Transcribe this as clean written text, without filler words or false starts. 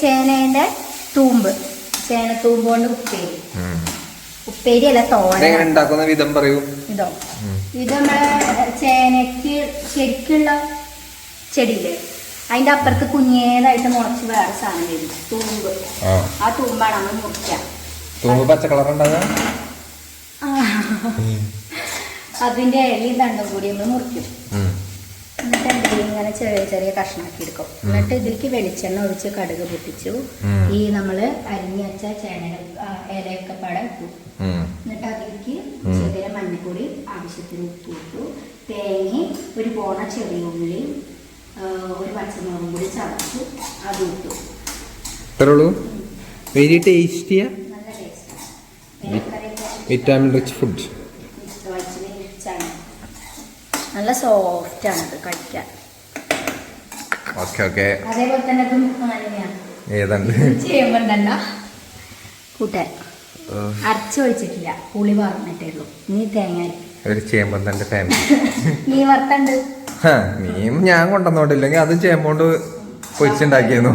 ചേനേന്റെ തൂമ്പ്, ചേനത്തൂമ്പ് കൊണ്ട് ഉപ്പേരി. ഉപ്പേരി അല്ല, തോരൻ. വിധം പറയൂ. ഇതോ, ഇത് നമ്മളെ ചേനക്ക് ശരിക്കുള്ള ചെടിയില്ലേ, അതിന്റെ അപ്പുറത്ത് കുഞ്ഞേതായിട്ട് മുളച്ച് വേറെ സാധനം വരും, തൂമ്പ്. ആ തൂമ്പാണ് നമ്മൾ മുറിക്കാം. തൂമ്പ് പച്ച കളർ ഉണ്ടാകുക. അതിന്റെ ഇലയും തണ്ടും കൂടി നമ്മൾ മുറിക്കും. എന്നിട്ട് എന്തെങ്കിലും ഇങ്ങനെ ചെറിയ ചെറിയ കഷ്ണാക്കി എടുക്കും. എന്നിട്ട് ഇതിലേക്ക് വെളിച്ചെണ്ണ ഒഴിച്ച് കടുക് പൊട്ടിച്ചു, ഈ നമ്മള് അരിഞ്ഞു വെച്ച ചേന ഇലയൊക്കെ പാടെ ഇട്ടു. എന്നിട്ട് അതിലേക്ക് ചെറിയ മഞ്ഞപ്പൊടി, ആവശ്യത്തിന് ഉപ്പ് ഇട്ടു, തേങ്ങ, ഒരു പോണ ചെറിയ ഉള്ളി, ഒരു പച്ചമുളകും കൂടി ചതച്ചു അത് ഇട്ടു. വെരി ടേസ്റ്റിയ, നല്ല ടേസ്റ്റ്, വിറ്റാമിൻ റിച്ച് ഫുഡ്. നല്ല സോഫ്റ്റ് ആണ് ഇത് കഴിക്കാൻ. അതേപോലെ തന്നെ ചേമ്പന്തണ്ട കൂട്ടാൻ അരച്ചു ഒഴിച്ചിട്ടില്ല, പുളി പറഞ്ഞിട്ടേ ഉള്ളൂ. നീ തേങ്ങ ചേമ്പന്തന്റെ ഫാമിലി. നീ വറുത്തണ്ട് മീൻ ഞാൻ കൊണ്ടുവന്നോണ്ടില്ലെങ്കിൽ അത് ചേമ്പോണ്ട് പൊരിച്ചുണ്ടാക്കിയിരുന്നു.